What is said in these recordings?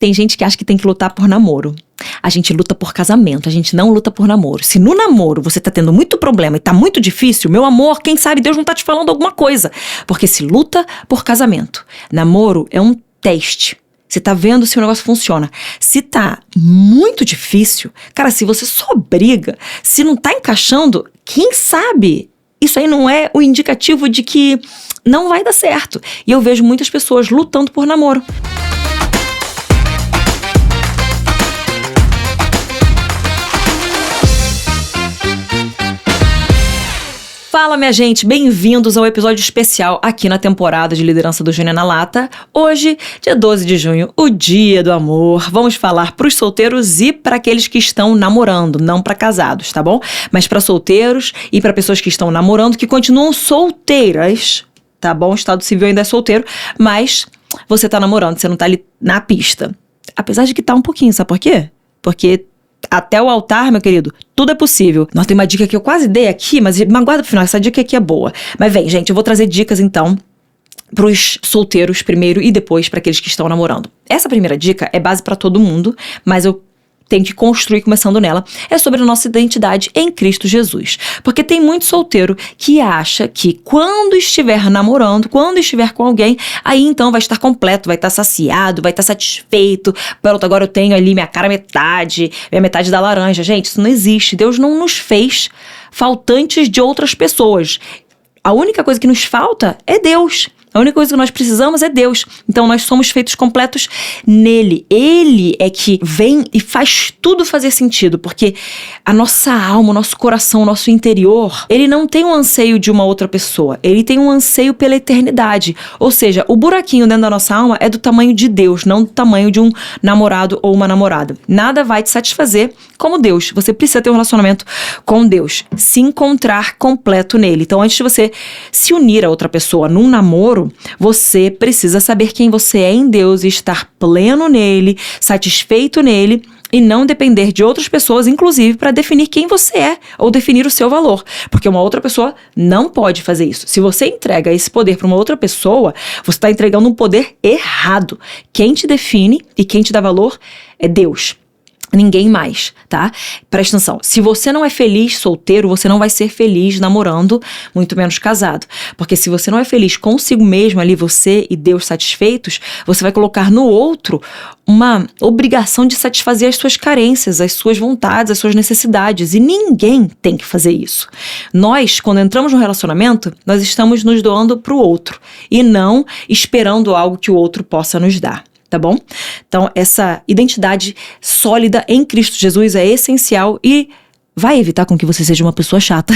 Tem gente que acha que tem que lutar por namoro. A gente luta por casamento, a gente não luta por namoro. Se no namoro você tá tendo muito problema e tá muito difícil, meu amor, quem sabe Deus não tá te falando alguma coisa. Porque se luta por casamento. Namoro é um teste. Você tá vendo se o negócio funciona. Se tá muito difícil, cara, se você só briga, se não tá encaixando, quem sabe? Isso aí não é o indicativo de que não vai dar certo. E eu vejo muitas pessoas lutando por namoro. Fala, minha gente, bem-vindos ao episódio especial aqui na temporada de Liderança do Júnior na Lata. Hoje, dia 12 de junho, o Dia do Amor. Vamos falar para os solteiros e para aqueles que estão namorando, não para casados, tá bom? Mas para solteiros e para pessoas que estão namorando, que continuam solteiras, tá bom? O estado civil ainda é solteiro, mas você tá namorando, você não tá ali na pista. Apesar de que tá um pouquinho, sabe por quê? Porque até o altar, meu querido, tudo é possível. Nossa, tem uma dica que eu quase dei aqui, mas aguarda pro final, essa dica aqui é boa. Mas vem, gente, eu vou trazer dicas então pros solteiros primeiro e depois para aqueles que estão namorando. Essa primeira dica é base para todo mundo, mas eu tenho que construir começando nela. É sobre a nossa identidade em Cristo Jesus. Porque tem muito solteiro que acha que quando estiver namorando, quando estiver com alguém, aí então vai estar completo, vai estar saciado, vai estar satisfeito. Pronto, agora eu tenho ali minha cara metade, minha metade da laranja. Gente, isso não existe. Deus não nos fez faltantes de outras pessoas. A única coisa que nos falta é Deus. A única coisa que nós precisamos é Deus. Então nós somos feitos completos nele. Ele é que vem e faz tudo fazer sentido, porque a nossa alma, o nosso coração, o nosso interior, ele não tem um anseio de uma outra pessoa. Ele tem um anseio pela eternidade. Ou seja, o buraquinho dentro da nossa alma é do tamanho de Deus, não do tamanho de um namorado ou uma namorada. Nada vai te satisfazer como Deus. Você precisa ter um relacionamento com Deus. Se encontrar completo nele. Então antes de você se unir a outra pessoa num namoro, você precisa saber quem você é em Deus e estar pleno nele, satisfeito nele e não depender de outras pessoas, inclusive para definir quem você é ou definir o seu valor. Porque uma outra pessoa não pode fazer isso. Se você entrega esse poder para uma outra pessoa, você está entregando um poder errado. Quem te define e quem te dá valor é Deus. Ninguém mais, tá? Presta atenção. Se você não é feliz solteiro, você não vai ser feliz namorando, muito menos casado. Porque se você não é feliz consigo mesmo ali, você e Deus satisfeitos, você vai colocar no outro uma obrigação de satisfazer as suas carências, as suas vontades, as suas necessidades. E ninguém tem que fazer isso. Nós, quando entramos no relacionamento, nós estamos nos doando pro outro e não esperando algo que o outro possa nos dar. Tá bom? Então, essa identidade sólida em Cristo Jesus é essencial e vai evitar com que você seja uma pessoa chata.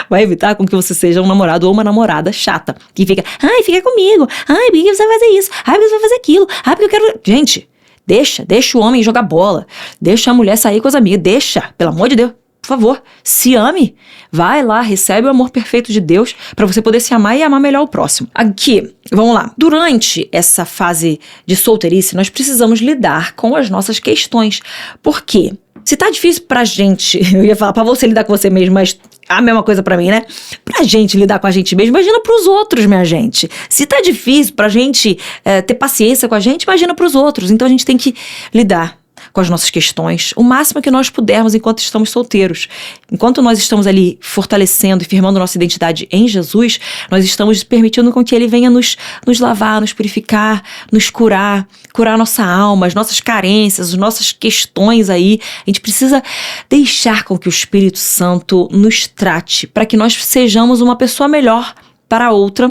Vai evitar com que você seja um namorado ou uma namorada chata. Que fica, ai, fica comigo. Ai, por que você vai fazer isso? Ai, por que você vai fazer aquilo? Ai, porque eu quero... Gente, deixa o homem jogar bola. Deixa a mulher sair com as amigas. Deixa, pelo amor de Deus. Por favor, se ame. Vai lá, recebe o amor perfeito de Deus para você poder se amar e amar melhor o próximo. Aqui, vamos lá. Durante essa fase de solteirice, nós precisamos lidar com as nossas questões. Por quê? Se tá difícil pra gente, eu ia falar pra você lidar com você mesmo, mas a mesma coisa pra mim, né? Pra gente lidar com a gente mesmo, imagina pros outros, minha gente. Se tá difícil pra gente ter paciência com a gente, imagina pros outros. Então a gente tem que lidar com as nossas questões, o máximo que nós pudermos enquanto estamos solteiros. Enquanto nós estamos ali fortalecendo e firmando nossa identidade em Jesus, nós estamos permitindo com que Ele venha nos lavar, nos purificar, nos curar nossa alma, as nossas carências, as nossas questões aí. A gente precisa deixar com que o Espírito Santo nos trate, para que nós sejamos uma pessoa melhor para a outra,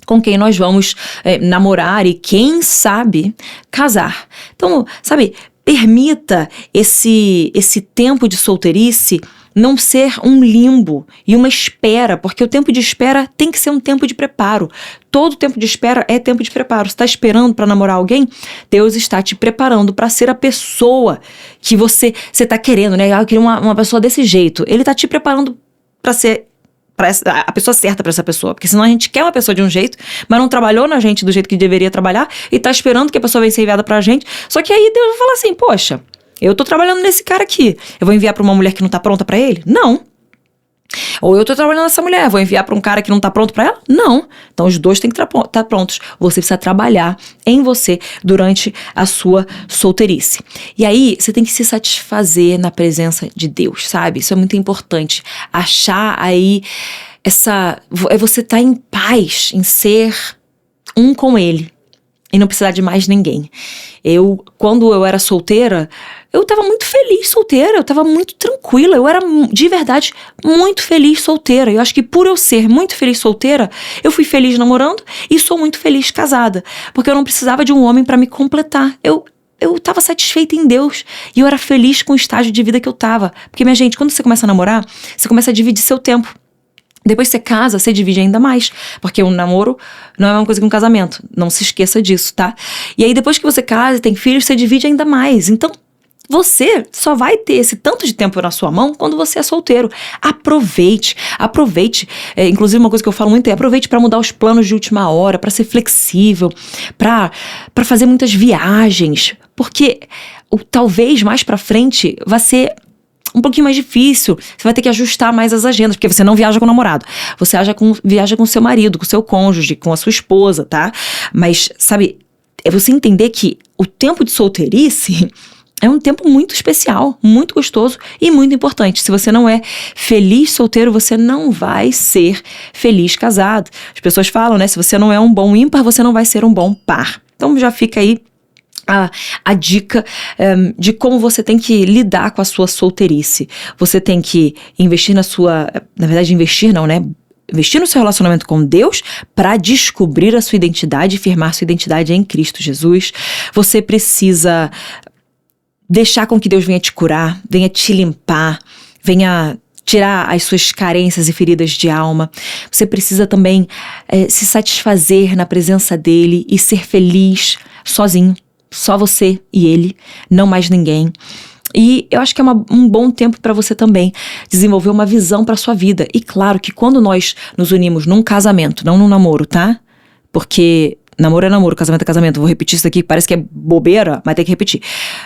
com quem nós vamos namorar e, quem sabe, casar. Então, sabe, permita esse tempo de solteirice não ser um limbo e uma espera, porque o tempo de espera tem que ser um tempo de preparo. Todo tempo de espera é tempo de preparo. Você está esperando para namorar alguém? Deus está te preparando para ser a pessoa que você está querendo, né? Eu queria uma pessoa desse jeito. Ele está te preparando para ser a pessoa certa para essa pessoa, porque senão a gente quer uma pessoa de um jeito, mas não trabalhou na gente do jeito que deveria trabalhar e tá esperando que a pessoa venha ser enviada pra gente. Só que aí Deus vai falar assim, poxa, eu tô trabalhando nesse cara aqui, eu vou enviar pra uma mulher que não tá pronta pra ele? Não. Ou eu tô trabalhando essa mulher, vou enviar pra um cara que não tá pronto pra ela? Não. Então os dois têm que estar prontos. Você precisa trabalhar em você durante a sua solteirice. E aí, você tem que se satisfazer na presença de Deus, sabe? Isso é muito importante. Achar aí você tá em paz, em ser um com Ele. E não precisar de mais ninguém. Quando eu era solteira, eu tava muito feliz solteira, eu tava muito tranquila, eu era de verdade muito feliz solteira. Eu acho que por eu ser muito feliz solteira, eu fui feliz namorando e sou muito feliz casada. Porque eu não precisava de um homem pra me completar. Eu tava satisfeita em Deus e eu era feliz com o estágio de vida que eu tava. Porque, minha gente, quando você começa a namorar, você começa a dividir seu tempo. Depois que você casa, você divide ainda mais. Porque um namoro não é a mesma coisa que um casamento. Não se esqueça disso, tá? E aí, depois que você casa e tem filhos, você divide ainda mais. Então, você só vai ter esse tanto de tempo na sua mão quando você é solteiro. Aproveite. Inclusive, uma coisa que eu falo muito é aproveite para mudar os planos de última hora, para ser flexível, para fazer muitas viagens. Porque talvez mais pra frente vai ser um pouquinho mais difícil, você vai ter que ajustar mais as agendas, porque você não viaja com o namorado, você viaja com o seu marido, com o seu cônjuge, com a sua esposa, tá? Mas, sabe, é você entender que o tempo de solteirice é um tempo muito especial, muito gostoso e muito importante. Se você não é feliz solteiro, você não vai ser feliz casado. As pessoas falam, né, se você não é um bom ímpar, você não vai ser um bom par. Então já fica aí a dica de como você tem que lidar com a sua solteirice. Você tem que investir na verdade investir não, né? Investir no seu relacionamento com Deus para descobrir a sua identidade e firmar sua identidade em Cristo Jesus. Você precisa deixar com que Deus venha te curar, venha te limpar, venha tirar as suas carências e feridas de alma. Você precisa também se satisfazer na presença dele e ser feliz sozinho. Só você e ele, não mais ninguém. E eu acho que é um bom tempo para você também desenvolver uma visão para sua vida. E claro que quando nós nos unimos num casamento, não num namoro, tá? Porque namoro é namoro, casamento é casamento. Vou repetir isso aqui, parece que é bobeira, mas tem que repetir.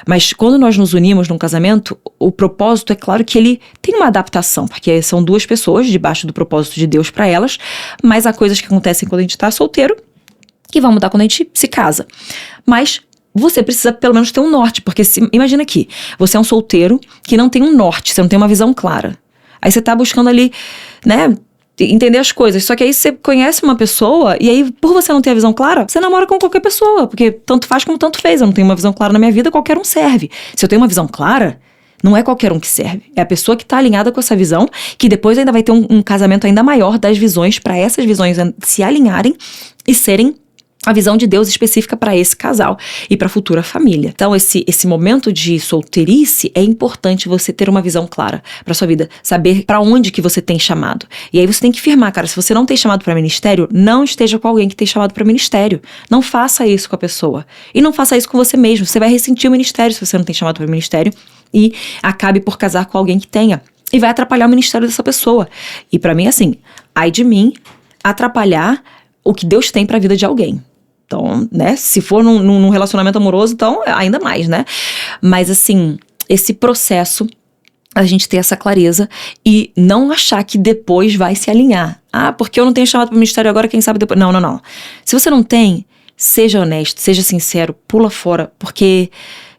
Mas quando nós nos unimos num casamento, o propósito é claro que ele tem uma adaptação, porque são duas pessoas debaixo do propósito de Deus para elas, mas há coisas que acontecem quando a gente tá solteiro que vão mudar quando a gente se casa. Mas você precisa pelo menos ter um norte, porque imagina aqui, você é um solteiro que não tem um norte, você não tem uma visão clara. Aí você tá buscando ali, né, entender as coisas, só que aí você conhece uma pessoa e aí por você não ter a visão clara, você namora com qualquer pessoa, porque tanto faz como tanto fez. Eu não tenho uma visão clara na minha vida, qualquer um serve. Se eu tenho uma visão clara, não é qualquer um que serve, é a pessoa que tá alinhada com essa visão, que depois ainda vai ter um casamento ainda maior das visões, para essas visões se alinharem e serem a visão de Deus específica para esse casal e para a futura família. Então, esse momento de solteirice é importante você ter uma visão clara para sua vida, saber para onde que você tem chamado. E aí você tem que firmar, cara, se você não tem chamado para ministério, não esteja com alguém que tem chamado para ministério. Não faça isso com a pessoa. E não faça isso com você mesmo. Você vai ressentir o ministério se você não tem chamado para ministério e acabe por casar com alguém que tenha. E vai atrapalhar o ministério dessa pessoa. E para mim, assim, ai de mim atrapalhar o que Deus tem para a vida de alguém. Então, né, se for num relacionamento amoroso, então ainda mais, né? Mas assim, esse processo, a gente ter essa clareza e não achar que depois vai se alinhar. Ah, porque eu não tenho chamado para o ministério agora, quem sabe depois. Não. Se você não tem, seja honesto, seja sincero, pula fora, porque,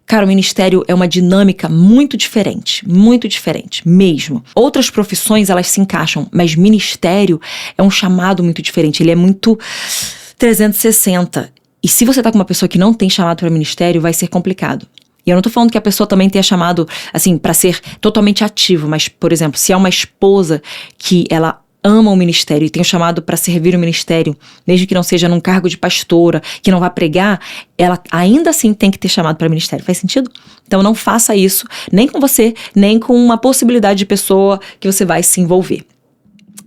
cara, o ministério é uma dinâmica muito diferente mesmo. Outras profissões, elas se encaixam, mas ministério é um chamado muito diferente, ele é muito 360. E se você tá com uma pessoa que não tem chamado para ministério, vai ser complicado. E eu não tô falando que a pessoa também tenha chamado, assim, para ser totalmente ativo, mas, por exemplo, se é uma esposa que ela ama o ministério e tem o chamado para servir o ministério, mesmo que não seja num cargo de pastora, que não vá pregar, ela ainda assim tem que ter chamado para ministério. Faz sentido? Então não faça isso, nem com você, nem com uma possibilidade de pessoa que você vai se envolver.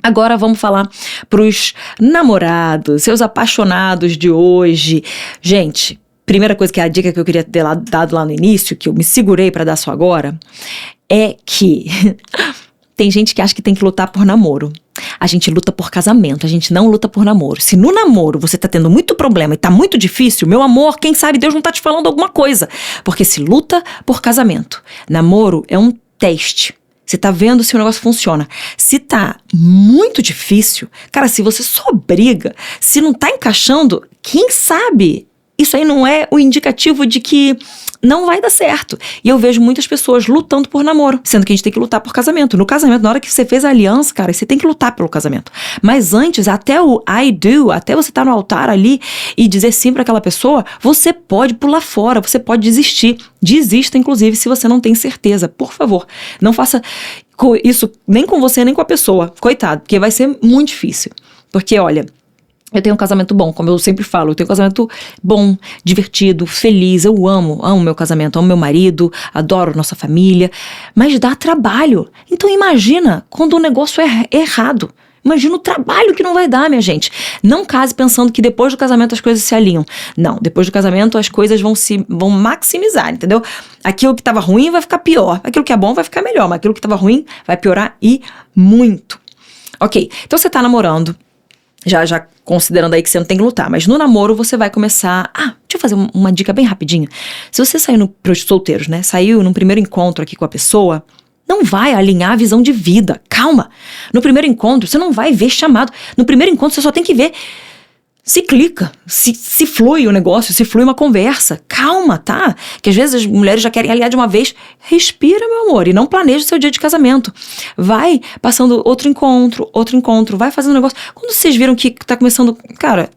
Agora vamos falar pros namorados, seus apaixonados de hoje. Gente, primeira coisa, que é a dica que eu queria ter dado lá no início, que eu me segurei pra dar só agora, é que tem gente que acha que tem que lutar por namoro. A gente luta por casamento, a gente não luta por namoro. Se no namoro você tá tendo muito problema e tá muito difícil, meu amor, quem sabe Deus não tá te falando alguma coisa. Porque se luta por casamento. Namoro é um teste. Você tá vendo se o negócio funciona. Se tá muito difícil, cara, se você só briga, se não tá encaixando, quem sabe? Isso aí não é o indicativo de que não vai dar certo. E eu vejo muitas pessoas lutando por namoro, sendo que a gente tem que lutar por casamento. No casamento, na hora que você fez a aliança, cara, você tem que lutar pelo casamento. Mas antes, até o I do, até você estar no altar ali e dizer sim pra aquela pessoa, você pode pular fora, você pode desistir. Desista, inclusive, se você não tem certeza. Por favor, não faça isso nem com você, nem com a pessoa. Coitado, porque vai ser muito difícil. Porque, olha, eu tenho um casamento bom, como eu sempre falo, eu tenho um casamento bom, divertido, feliz, eu amo meu casamento, amo meu marido, adoro nossa família, mas dá trabalho. Então imagina quando o negócio é errado. Imagina o trabalho que não vai dar, minha gente. Não case pensando que depois do casamento as coisas se alinham. Não, depois do casamento as coisas vão maximizar, entendeu? Aquilo que estava ruim vai ficar pior, aquilo que é bom vai ficar melhor, mas aquilo que estava ruim vai piorar e muito. Ok, então você tá namorando, já considerando aí que você não tem que lutar, mas no namoro você vai começar... deixa eu fazer uma dica bem rapidinha. Se você sair pros solteiros, né, saiu num primeiro encontro aqui com a pessoa, não vai alinhar a visão de vida, calma. No primeiro encontro você não vai ver chamado, no primeiro encontro você só tem que ver se clica, se flui o negócio, se flui uma conversa. Calma, tá? Que às vezes as mulheres já querem alinhar de uma vez. Respira, meu amor, e não planeja o seu dia de casamento. Vai passando outro encontro, vai fazendo negócio. Quando vocês viram que tá começando... Cara,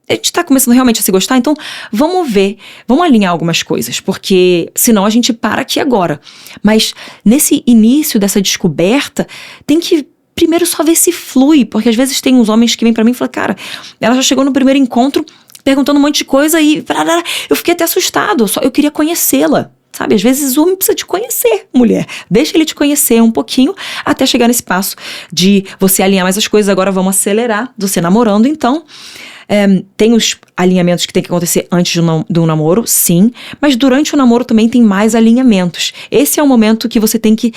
a gente tá começando realmente a se gostar, então vamos ver, vamos alinhar algumas coisas, porque senão a gente para aqui agora. Mas nesse início dessa descoberta, tem que primeiro só ver se flui, porque às vezes tem uns homens que vêm pra mim e falam, cara, ela já chegou no primeiro encontro perguntando um monte de coisa e eu fiquei até assustado, eu queria conhecê-la. Sabe, às vezes o homem precisa te conhecer, mulher. Deixa ele te conhecer um pouquinho até chegar nesse passo de você alinhar mais as coisas. Agora vamos acelerar, você namorando, então. Tem os alinhamentos que tem que acontecer antes do namoro, sim. Mas durante o namoro também tem mais alinhamentos. Esse é o momento que você tem que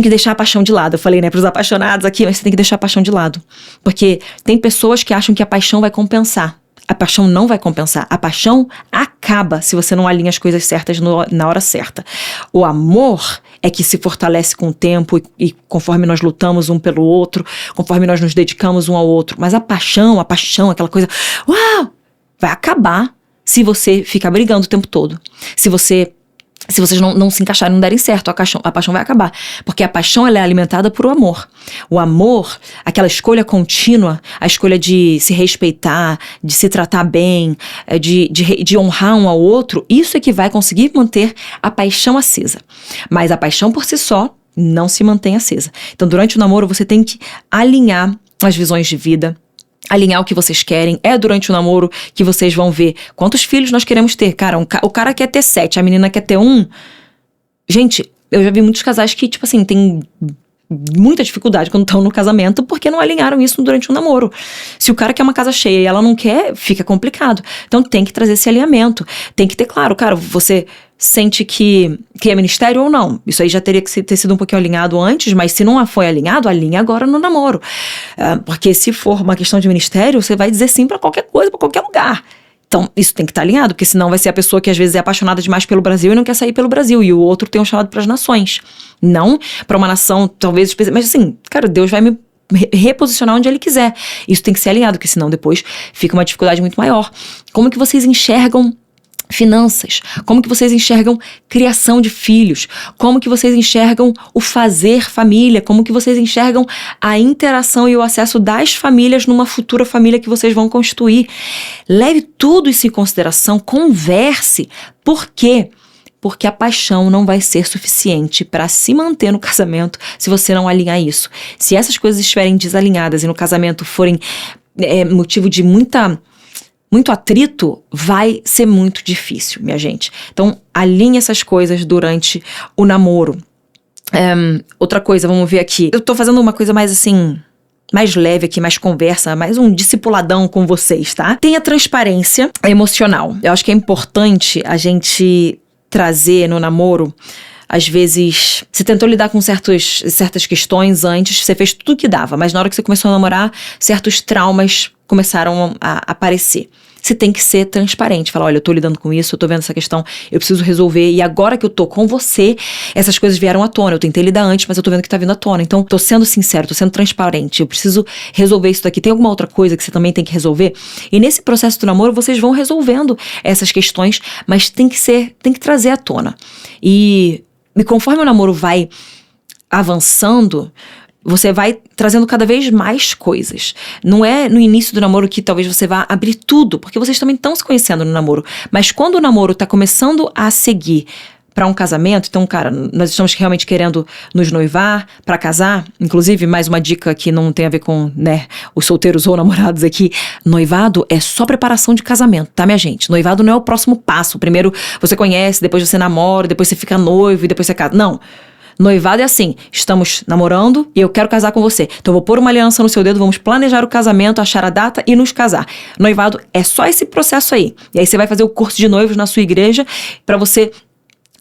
deixar a paixão de lado. Eu falei, né, pros apaixonados aqui, mas você tem que deixar a paixão de lado. Porque tem pessoas que acham que a paixão vai compensar. A paixão não vai compensar. A paixão acaba se você não alinha as coisas certas na hora certa. O amor é que se fortalece com o tempo e conforme nós lutamos um pelo outro, conforme nós nos dedicamos um ao outro. Mas a paixão, aquela coisa, uau, vai acabar se você ficar brigando o tempo todo. Se vocês não se encaixarem, não derem certo, a paixão vai acabar. Porque a paixão, ela é alimentada por o amor. O amor, aquela escolha contínua, a escolha de se respeitar, de se tratar bem, de honrar um ao outro, isso é que vai conseguir manter a paixão acesa. Mas a paixão por si só não se mantém acesa. Então, durante o namoro, você tem que alinhar as visões de vida, alinhar o que vocês querem. É durante o namoro que vocês vão ver quantos filhos nós queremos ter. Cara, o cara quer ter 7, a menina quer ter 1. Gente, eu já vi muitos casais que, tipo assim, tem muita dificuldade quando estão no casamento porque não alinharam isso durante o namoro. Se o cara quer uma casa cheia e ela não quer, fica complicado. Então tem que trazer esse alinhamento. Tem que ter claro, cara, você sente que é ministério ou não. Isso aí já teria que ter sido um pouquinho alinhado antes, mas se não foi alinhado, alinha agora no namoro. Porque se for uma questão de ministério, você vai dizer sim pra qualquer coisa, pra qualquer lugar. Então, isso tem que estar alinhado, porque senão vai ser a pessoa que às vezes é apaixonada demais pelo Brasil e não quer sair pelo Brasil, e o outro tem um chamado para as nações. Não para uma nação, talvez, mas assim, cara, Deus vai me reposicionar onde Ele quiser. Isso tem que ser alinhado, porque senão depois fica uma dificuldade muito maior. Como que vocês enxergam finanças? Como que vocês enxergam criação de filhos? Como que vocês enxergam o fazer família? Como que vocês enxergam a interação e o acesso das famílias numa futura família que vocês vão construir? Leve tudo isso em consideração, converse. Por quê? Porque a paixão não vai ser suficiente para se manter no casamento se você não alinhar isso. Se essas coisas estiverem desalinhadas e no casamento forem motivo de muito atrito, vai ser muito difícil, minha gente. Então, alinhe essas coisas durante o namoro. Outra coisa, vamos ver aqui. Eu tô fazendo uma coisa mais assim, mais leve aqui, mais conversa, mais um discipuladão com vocês, tá? Tenha transparência emocional. Eu acho que é importante a gente trazer no namoro. Às vezes, você tentou lidar com certas questões antes, você fez tudo o que dava, mas na hora que você começou a namorar, certos traumas começaram a aparecer. você tem que ser transparente. Falar, olha, eu tô lidando com isso, eu tô vendo essa questão, eu preciso resolver. E agora que eu tô com você, essas coisas vieram à tona. Eu tentei lidar antes, mas eu tô vendo que tá vindo à tona. Então, tô sendo sincero, tô sendo transparente. Eu preciso resolver isso daqui. Tem alguma outra coisa que você também tem que resolver? E nesse processo do namoro, vocês vão resolvendo essas questões, mas tem que trazer à tona. E conforme o namoro vai avançando, você vai trazendo cada vez mais coisas. Não é no início do namoro que talvez você vá abrir tudo, porque vocês também estão se conhecendo no namoro. Mas quando o namoro tá começando a seguir para um casamento, então, cara, nós estamos realmente querendo nos noivar para casar. Inclusive, mais uma dica que não tem a ver com, né, os solteiros ou namorados aqui. Noivado é só preparação de casamento, tá, minha gente? Noivado não é o próximo passo. Primeiro você conhece, depois você namora, depois você fica noivo e depois você casa. Não. Noivado é assim, estamos namorando e eu quero casar com você. Então eu vou pôr uma aliança no seu dedo, vamos planejar o casamento, achar a data e nos casar. Noivado é só esse processo aí. E aí você vai fazer o curso de noivos na sua igreja pra você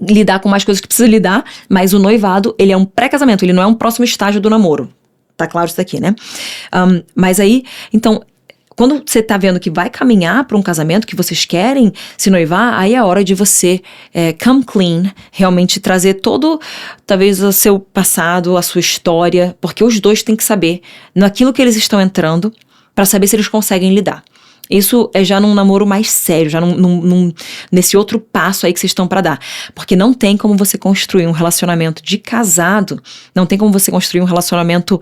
lidar com mais coisas que precisa lidar, mas o noivado, ele é um pré-casamento, ele não é um próximo estágio do namoro. Tá claro isso daqui, né? Mas aí, então, quando você tá vendo que vai caminhar para um casamento, que vocês querem se noivar, aí é a hora de você come clean, realmente trazer todo, talvez, o seu passado, a sua história, porque os dois têm que saber naquilo que eles estão entrando, para saber se eles conseguem lidar. Isso é já num namoro mais sério, já nesse outro passo aí que vocês estão pra dar. Porque não tem como você construir um relacionamento de casado, não tem como você construir um relacionamento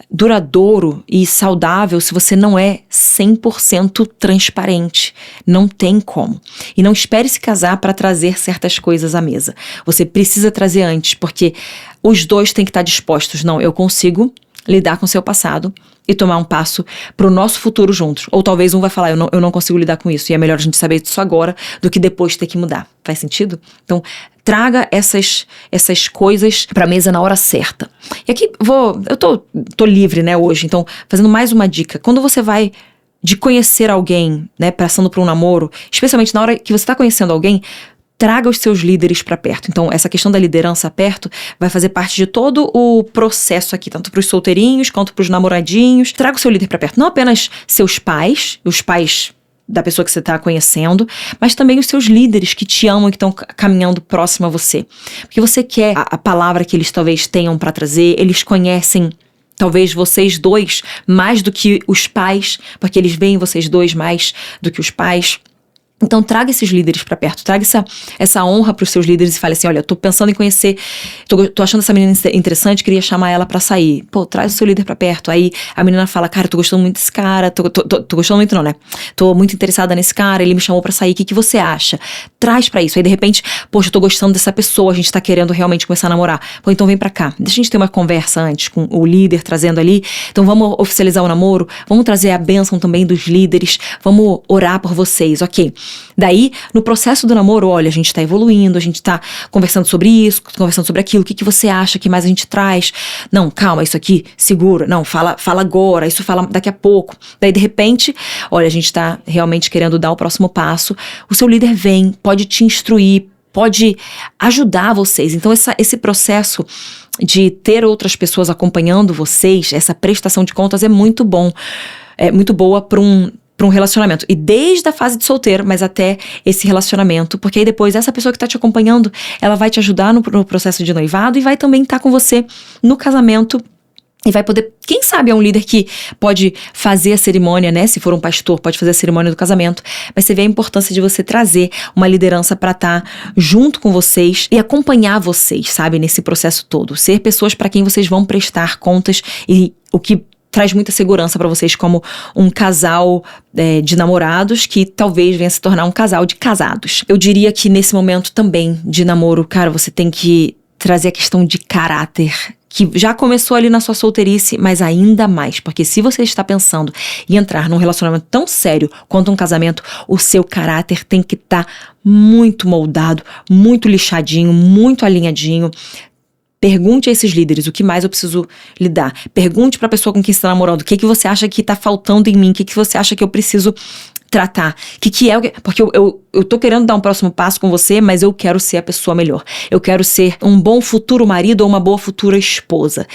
duradouro e saudável se você não é 100% transparente. Não tem como. E não espere se casar para trazer certas coisas à mesa. Você precisa trazer antes, porque os dois têm que estar dispostos. Não, eu consigo lidar com o seu passado e tomar um passo pro nosso futuro juntos. Ou talvez um vai falar, eu não consigo lidar com isso, e é melhor a gente saber disso agora do que depois ter que mudar. Faz sentido? Então, traga essas coisas pra mesa na hora certa. E aqui, eu tô livre, né, hoje, então, fazendo mais uma dica. Quando você vai de conhecer alguém, né, passando por um namoro, especialmente na hora que você tá conhecendo alguém, traga os seus líderes para perto. Então, essa questão da liderança perto vai fazer parte de todo o processo aqui, tanto para os solteirinhos quanto para os namoradinhos. Traga o seu líder para perto. Não apenas seus pais, os pais da pessoa que você está conhecendo, mas também os seus líderes que te amam e que estão caminhando próximo a você. Porque você quer a palavra que eles talvez tenham para trazer, eles conhecem talvez vocês dois mais do que os pais, porque eles veem vocês dois mais do que os pais. Então traga esses líderes pra perto, traga essa honra pros seus líderes e fale assim, olha, tô pensando em conhecer, tô achando essa menina interessante, queria chamar ela pra sair. Pô, traz o seu líder pra perto. Aí a menina fala, cara, tô gostando muito desse cara, tô gostando muito não, né? Tô muito interessada nesse cara, ele me chamou pra sair, o que você acha? Traz pra isso. Aí de repente, poxa, eu tô gostando dessa pessoa, a gente tá querendo realmente começar a namorar. Pô, então vem pra cá. Deixa a gente ter uma conversa antes com o líder trazendo ali. Então vamos oficializar o namoro, vamos trazer a bênção também dos líderes, vamos orar por vocês, ok? Daí, no processo do namoro, olha, a gente tá evoluindo, a gente tá conversando sobre isso, conversando sobre aquilo, o que você acha que mais a gente traz? Não, calma, isso aqui, segura, não, fala agora, isso fala daqui a pouco. Daí, de repente, olha, a gente tá realmente querendo dar o próximo passo, o seu líder vem, pode te instruir, pode ajudar vocês. Então, esse processo de ter outras pessoas acompanhando vocês, essa prestação de contas é muito bom, é muito boa para um relacionamento. E desde a fase de solteiro, mas até esse relacionamento, porque aí depois essa pessoa que tá te acompanhando, ela vai te ajudar no processo de noivado e vai também estar com você no casamento e vai poder, quem sabe é um líder que pode fazer a cerimônia, né? Se for um pastor, pode fazer a cerimônia do casamento. Mas você vê a importância de você trazer uma liderança pra estar junto com vocês e acompanhar vocês, sabe? Nesse processo todo. Ser pessoas pra quem vocês vão prestar contas e o que traz muita segurança pra vocês como um casal de namorados que talvez venha se tornar um casal de casados. Eu diria que nesse momento também de namoro, cara, você tem que trazer a questão de caráter, que já começou ali na sua solteirice, mas ainda mais, porque se você está pensando em entrar num relacionamento tão sério quanto um casamento, o seu caráter tem que estar muito moldado, muito lixadinho, muito alinhadinho. Pergunte a esses líderes o que mais eu preciso lidar. Pergunte pra pessoa com quem você está namorando o que você acha que tá faltando em mim, o que você acha que eu preciso tratar. Porque eu tô querendo dar um próximo passo com você, mas eu quero ser a pessoa melhor. Eu quero ser um bom futuro marido ou uma boa futura esposa.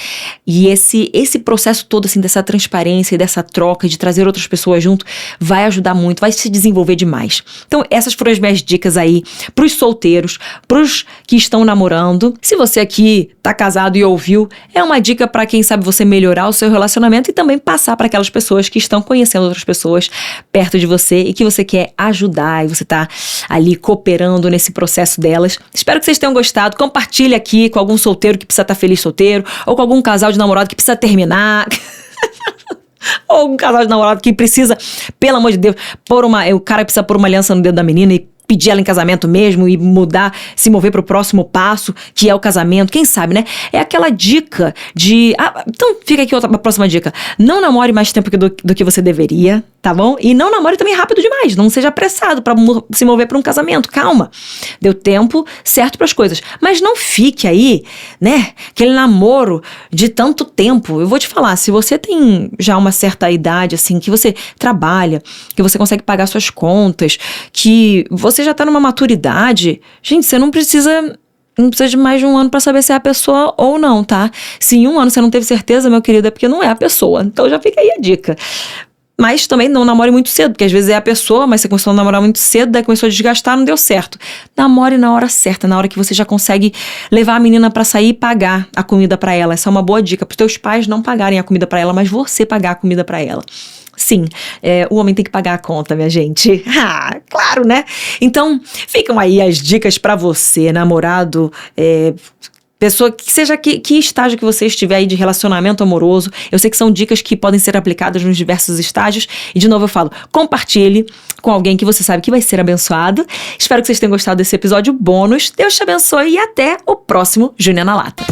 E esse processo todo, assim, dessa transparência e dessa troca, de trazer outras pessoas junto, vai ajudar muito, vai se desenvolver demais. Então, essas foram as minhas dicas aí pros solteiros, pros que estão namorando. Se você aqui tá casado e ouviu, é uma dica pra quem sabe você melhorar o seu relacionamento e também passar para aquelas pessoas que estão conhecendo outras pessoas perto de você e que você quer ajudar e você tá ali cooperando nesse processo delas. Espero que vocês tenham gostado. Compartilhe aqui com algum solteiro que precisa estar feliz solteiro, ou com algum casal de namorado que precisa terminar. Ou algum casal de namorado que precisa, pelo amor de Deus, o cara precisa pôr uma aliança no dedo da menina e pedir ela em casamento mesmo e se mover pro próximo passo, que é o casamento, quem sabe, né? É aquela dica de... então fica aqui a próxima dica. Não namore mais tempo do que você deveria, tá bom? E não namore também rápido demais, não seja apressado pra se mover pra um casamento, calma. Deu tempo certo pras coisas. Mas não fique aí, né? Aquele namoro de tanto tempo. Eu vou te falar, se você tem já uma certa idade, assim, que você trabalha, que você consegue pagar suas contas, que você já tá numa maturidade, gente, você não precisa de mais de um ano pra saber se é a pessoa ou não, tá? Se em um ano você não teve certeza, meu querido, é porque não é a pessoa. Então já fica aí a dica. Mas também não namore muito cedo, porque às vezes é a pessoa, mas você começou a namorar muito cedo, daí começou a desgastar, não deu certo. Namore na hora certa, na hora que você já consegue levar a menina pra sair e pagar a comida pra ela. Essa é uma boa dica, pros teus pais não pagarem a comida pra ela, mas você pagar a comida pra ela. Sim, o homem tem que pagar a conta, minha gente. Claro, né? Então, ficam aí as dicas pra você, namorado, pessoa que seja que estágio que você estiver aí de relacionamento amoroso. Eu sei que são dicas que podem ser aplicadas nos diversos estágios. E de novo eu falo, compartilhe com alguém que você sabe que vai ser abençoado. Espero que vocês tenham gostado desse episódio bônus. Deus te abençoe e até o próximo Júnior na Lata.